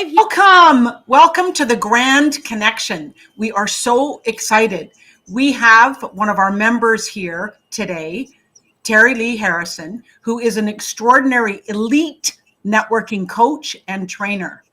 live. Welcome to the Grand Connection. We are so excited. We have one of our members here today, Terilee Harrison, who is an extraordinary elite networking coach and trainer.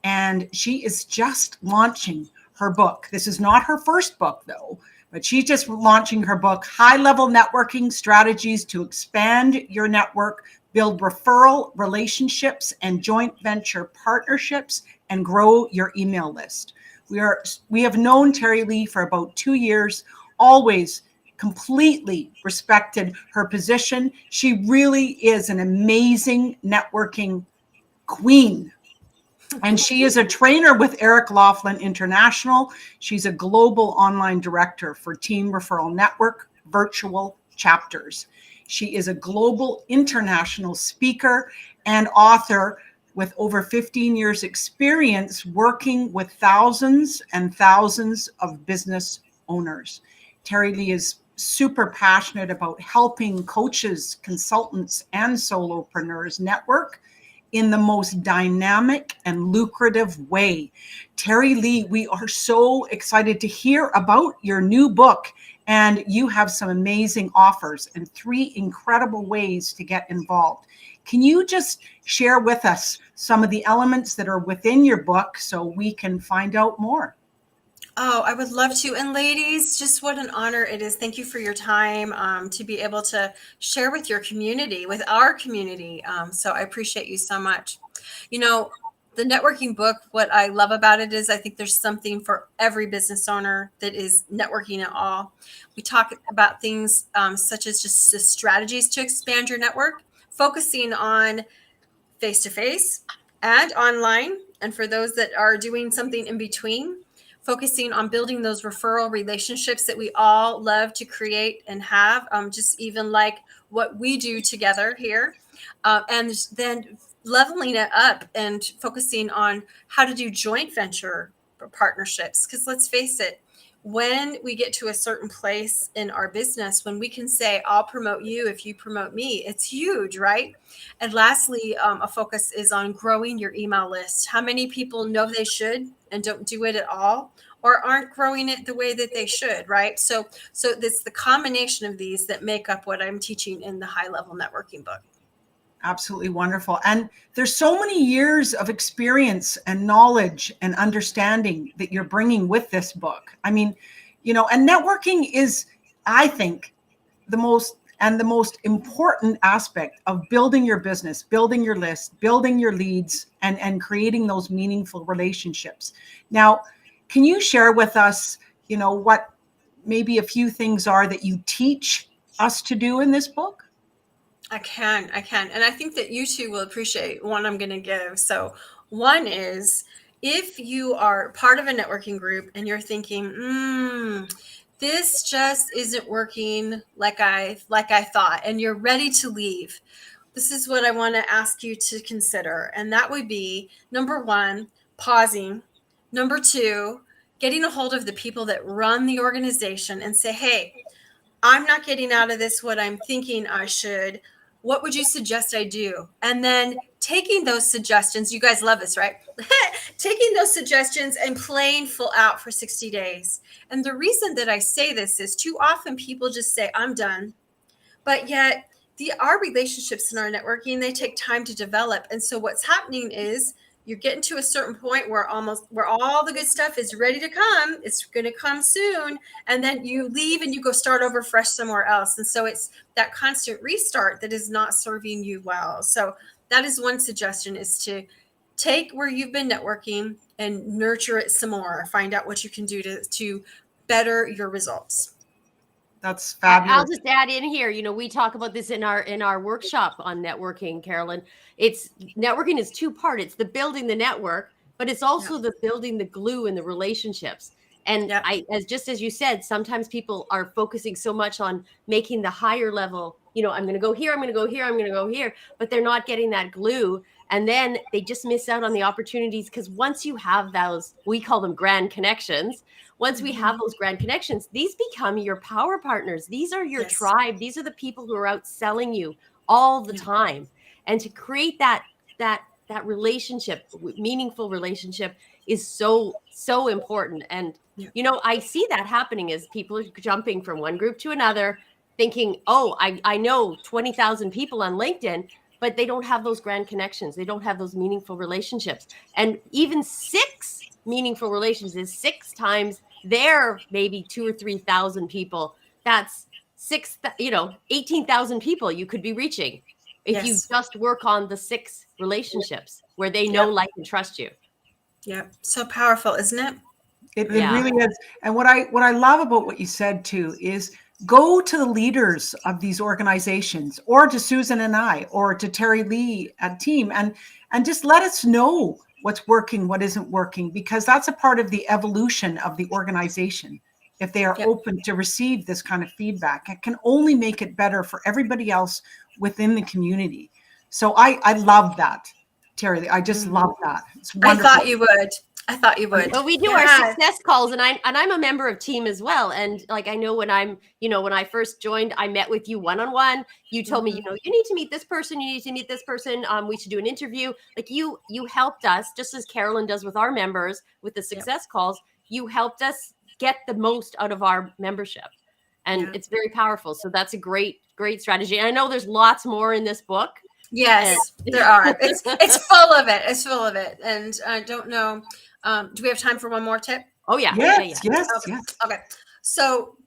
And she is just launching her book. This is not her first book, though, but she's just launching her book, High-Level Networking Strategies to Expand Your Network, Build Referral Relationships and Joint Venture Partnerships, and Grow Your Email List. We have known Terilee for about 2 years, always completely respected her position. She really is an amazing networking queen. And she is a trainer with Eric Laughlin International. She's a global online director for Team Referral Network virtual chapters. She is a global international speaker and author with over 15 years experience working with thousands and thousands of business owners. Terilee is super passionate about helping coaches, consultants, and solopreneurs network in the most dynamic and lucrative way. Terilee, we are so excited to hear about your new book, and you have some amazing offers and 3 incredible ways to get involved. Can you just share with us some of the elements that are within your book so we can find out more? Oh, I would love to. And ladies, just what an honor it is. Thank you for your time to be able to share with your community, with our community. So I appreciate you so much. You know, the networking book, what I love about it is I think there's something for every business owner that is networking at all. We talk about things such as just the strategies to expand your network, focusing on face-to-face and online. And for those that are doing something in between, focusing on building those referral relationships that we all love to create and have, just even like what we do together here. And then leveling it up and focusing on how to do joint venture partnerships. Because let's face it, when we get to a certain place in our business, when we can say, I'll promote you if you promote me, it's huge, right? And lastly, a focus is on growing your email list. How many people know they should and don't do it at all, or aren't growing it the way that they should, right? So it's the combination of these that make up what I'm teaching in the High-Level Networking book. Absolutely wonderful. And there's so many years of experience and knowledge and understanding that you're bringing with this book. I mean, you know, and networking is, I think, the most important aspect of building your business, building your list, building your leads, and creating those meaningful relationships. Now, can you share with us, you know, what maybe a few things are that you teach us to do in this book? I can. And I think that you two will appreciate one I'm going to give. So one is, if you are part of a networking group and you're thinking, this just isn't working like I thought, and you're ready to leave, this is what I want to ask you to consider. And that would be, number 1, pausing. Number 2, getting a hold of the people that run the organization and say, hey, I'm not getting out of this what I'm thinking I should. What would you suggest I do? And then taking those suggestions, you guys love this, right? Taking those suggestions and playing full out for 60 days. And the reason that I say this is too often people just say, I'm done. But yet our relationships in our networking, they take time to develop. And so what's happening is you're getting to a certain point where all the good stuff is ready to come. It's going to come soon. And then you leave and you go start over fresh somewhere else. And so it's that constant restart that is not serving you well. So that is one suggestion, is to take where you've been networking and nurture it some more. Find out what you can do to better your results. That's fabulous. I'll just add in here, you know, we talk about this in our workshop on networking, Carolyn. Networking is 2-part. It's the building the network, but it's also the building the glue in the relationships. And as you said, sometimes people are focusing so much on making the higher level, you know, I'm going to go here, I'm going to go here, I'm going to go here, but they're not getting that glue. And then they just miss out on the opportunities, because once you have those, we call them grand connections. Once we have those grand connections, these become your power partners. These are your tribe. These are the people who are out selling you all the time. And to create that that relationship, meaningful relationship, is so important. And I see that happening as people are jumping from one group to another, thinking, oh, I know 20,000 people on LinkedIn, but they don't have those grand connections. They don't have those meaningful relationships. And even 6 meaningful relations is 6 times their maybe 2 or 3,000 people. That's 18,000 people you could be reaching if you just work on the 6 relationships where they know, like, and trust you. Yeah. So powerful, isn't it? It really is. And what I love about what you said too is go to the leaders of these organizations, or to Susan and I, or to Terilee at team, and just let us know what's working, what isn't working, because that's a part of the evolution of the organization. If they are open to receive this kind of feedback, it can only make it better for everybody else within the community. So I love that, Terilee. I just love that. It's wonderful. I thought you would. Well, we do our success calls, and I'm a member of team as well. And like, I know when when I first joined, I met with you one-on-one. You told me, you need to meet this person. You need to meet this person. We should do an interview. Like, you helped us, just as Carolyn does with our members with the success calls. You helped us get the most out of our membership, and it's very powerful. So that's a great strategy. And I know there's lots more in this book. Yes, there are. It's full of it. It's full of it. And I don't know. Do we have time for one more tip? Oh, yeah. Yes. Okay. So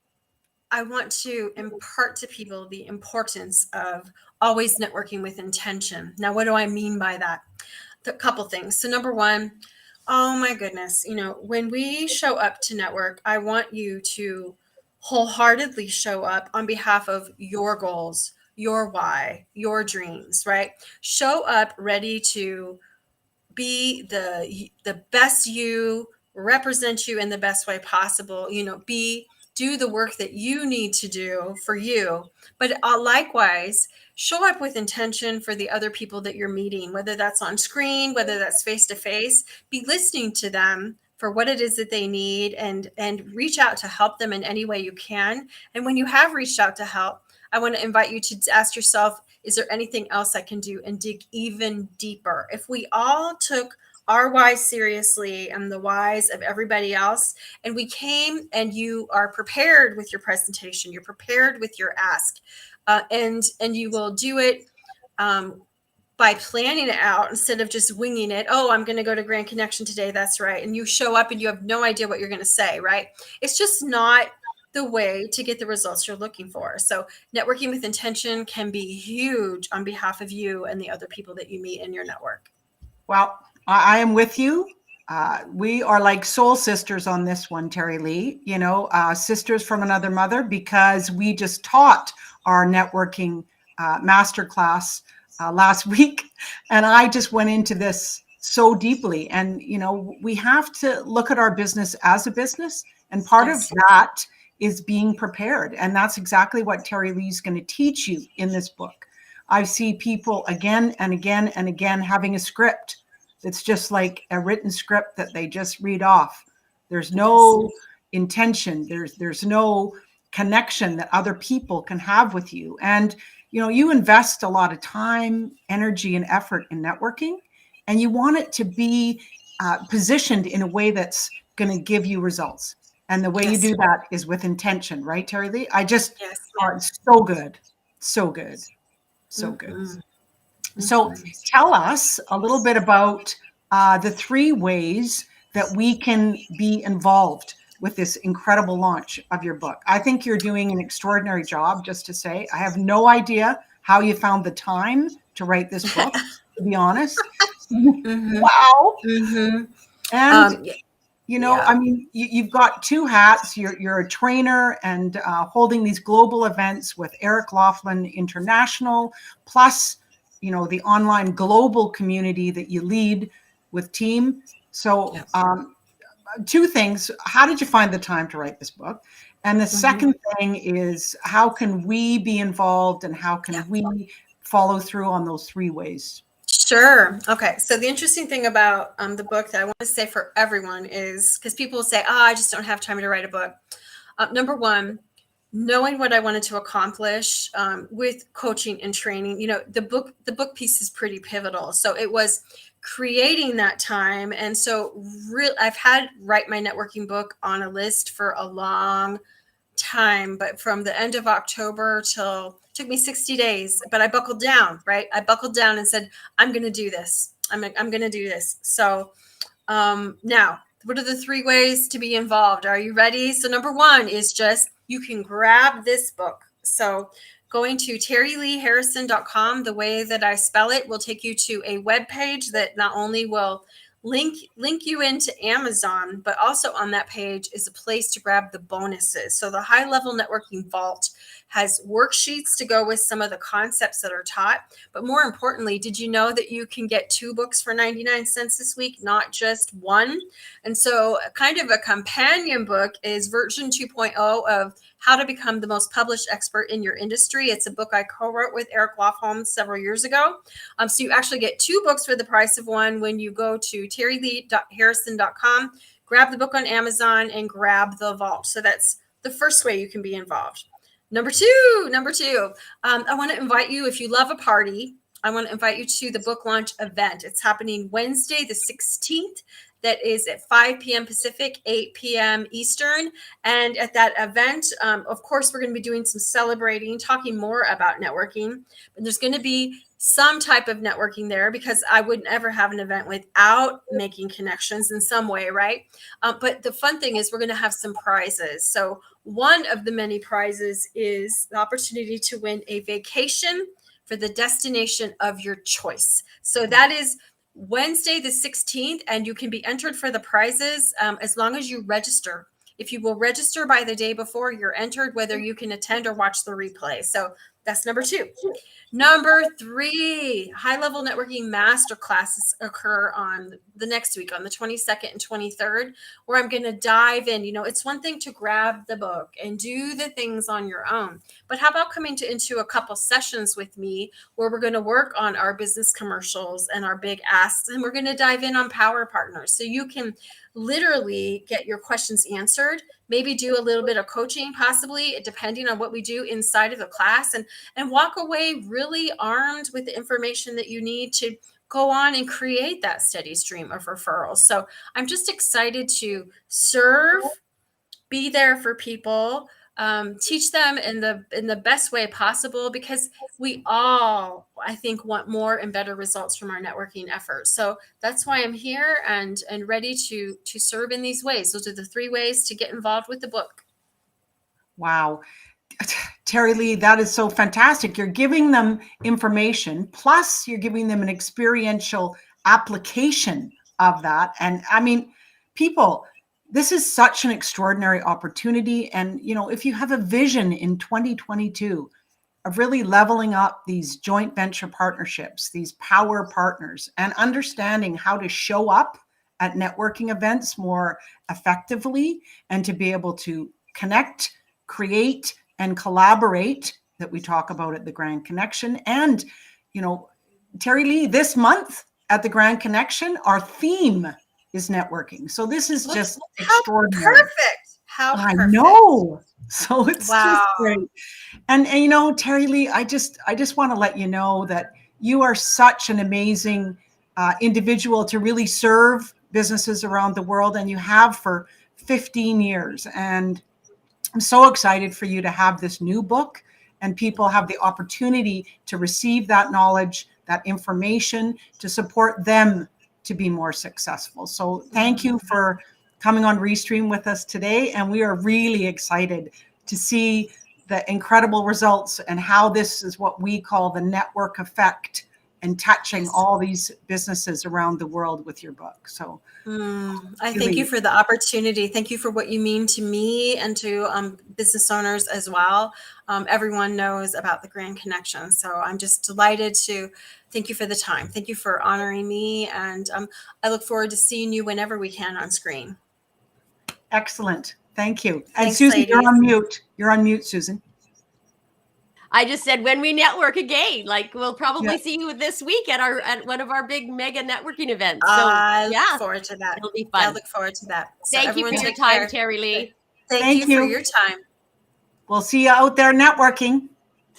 I want to impart to people the importance of always networking with intention. Now, what do I mean by that? A couple things. So number one, oh my goodness, when we show up to network, I want you to wholeheartedly show up on behalf of your goals, your why, your dreams, right? Show up ready to be the best you, represent you in the best way possible, do the work that you need to do for you, but likewise show up with intention for the other people that you're meeting, whether that's on screen, whether that's face to face. Be listening to them for what it is that they need, and reach out to help them in any way you can. And when you have reached out to help, I want to invite you to ask yourself, is there anything else I can do, and dig even deeper? If we all took our whys seriously and the whys of everybody else, and we came and you are prepared with your presentation, you're prepared with your ask, and you will do it by planning it out instead of just winging it. Oh, I'm going to go to Grand Connection today. That's right. And you show up and you have no idea what you're going to say, right? It's just not the way to get the results you're looking for. So networking with intention can be huge on behalf of you and the other people that you meet in your network. Well, I am with you. We are like soul sisters on this one, Terilee, sisters from another mother, because we just taught our networking masterclass last week. And I just went into this so deeply. And, we have to look at our business as a business. And part of that is being prepared. And that's exactly what Terilee is going to teach you in this book. I see people again and again and again having a script. It's just like a written script that they just read off. There's no intention. There's no connection that other people can have with you. And, you invest a lot of time, energy, and effort in networking, and you want it to be positioned in a way that's going to give you results. And the way you do that is with intention, right, Terilee? It's so good. So good. So good. So tell us a little bit about the 3 ways that we can be involved with this incredible launch of your book. I think you're doing an extraordinary job, just to say. I have no idea how you found the time to write this book, to be honest. Wow. And, I mean, you've got 2 hats. You're a trainer and holding these global events with Eric Laughlin International, plus the online global community that you lead with team. So 2 things. How did you find the time to write this book? And the second thing is, how can we be involved, and how can we follow through on those 3 ways? Sure. Okay. So the interesting thing about the book that I want to say for everyone is, because people will say, I just don't have time to write a book. Number one, knowing what I wanted to accomplish with coaching and training, the book piece is pretty pivotal. So it was creating that time. And so I've had write my networking book on a list for a long time, but from the end of October till took me 60 days, but I buckled down, right? I buckled down and said, I'm going to do this. I'm going to do this. So now, what are the 3 ways to be involved? Are you ready? So number 1 is just, you can grab this book. So going to TerileeHarrison.com, the way that I spell it will take you to a web page that not only will link you into Amazon, but also on that page is a place to grab the bonuses. So the High Level Networking Vault has worksheets to go with some of the concepts that are taught. But more importantly, did you know that you can get 2 books for 99 cents this week, not just 1? And so kind of a companion book is version 2.0 of How to Become the Most Published Expert in Your Industry. It's a book I co-wrote with Eric Lofholm several years ago. So you actually get 2 books for the price of 1 when you go to TerileeHarrison.com, grab the book on Amazon, and grab the vault. So that's the first way you can be involved. Number two, I want to invite you, if you love a party, I want to invite you to the book launch event. It's happening Wednesday, the 16th. That is at 5 p.m. Pacific, 8 p.m. Eastern. And at that event, of course, we're going to be doing some celebrating, talking more about networking. But there's going to be some type of networking there, because I would never have an event without making connections in some way, right? But the fun thing is we're going to have some prizes. So one of the many prizes is the opportunity to win a vacation for the destination of your choice. So that is Wednesday, the 16th, and you can be entered for the prizes as long as you register. If you will register by the day before, you're entered, whether you can attend or watch the replay. So that's number 2. Number 3, high-level networking master classes occur on the next week, on the 22nd and 23rd, where I'm going to dive in. You know, it's one thing to grab the book and do the things on your own, but how about coming into a couple sessions with me where we're going to work on our business commercials and our big asks, and we're going to dive in on power partners, so you can literally get your questions answered, maybe do a little bit of coaching, possibly, depending on what we do inside of the class, and walk away really armed with the information that you need to go on and create that steady stream of referrals. So I'm just excited to serve, be there for people, teach them in the best way possible, because we all, I think, want more and better results from our networking efforts. So that's why I'm here and ready to serve in these ways. Those are the 3 ways to get involved with the book. Wow. Terilee, that is so fantastic. You're giving them information, plus you're giving them an experiential application of that. And I mean, people, this is such an extraordinary opportunity. And, you know, if you have a vision in 2022 of really leveling up these joint venture partnerships, these power partners, and understanding how to show up at networking events more effectively and to be able to connect, create, and collaborate, that we talk about at the Grand Connection. And, you know, Terilee, this month at the Grand Connection, our theme is networking. So this is just extraordinary. Perfect. How perfect. I know. So it's wow. just great. And you know, Terilee, I just want to let you know that you are such an amazing individual to really serve businesses around the world, and you have for 15 years. And I'm so excited for you to have this new book, and people have the opportunity to receive that knowledge, that information, to support them to be more successful. So thank you for coming on Restream with us today. And we are really excited to see the incredible results and how this is what we call the network effect, and touching all these businesses around the world with your book. So I thank you for the opportunity. Thank you for what you mean to me and to business owners as well. Everyone knows about the Grand Connection. So I'm just delighted to thank you for the time. Thank you for honoring me. And I look forward to seeing you whenever we can on screen. Excellent. Thank you. And Thanks, Susan, ladies. you're on mute. You're on mute, Susan. I just said when we network again, like we'll probably see you this week at one of our big mega networking events. So I look forward to that. It'll be fun. I look forward to that. So Thank you for your time, Terilee. Thank you for your time. We'll see you out there networking.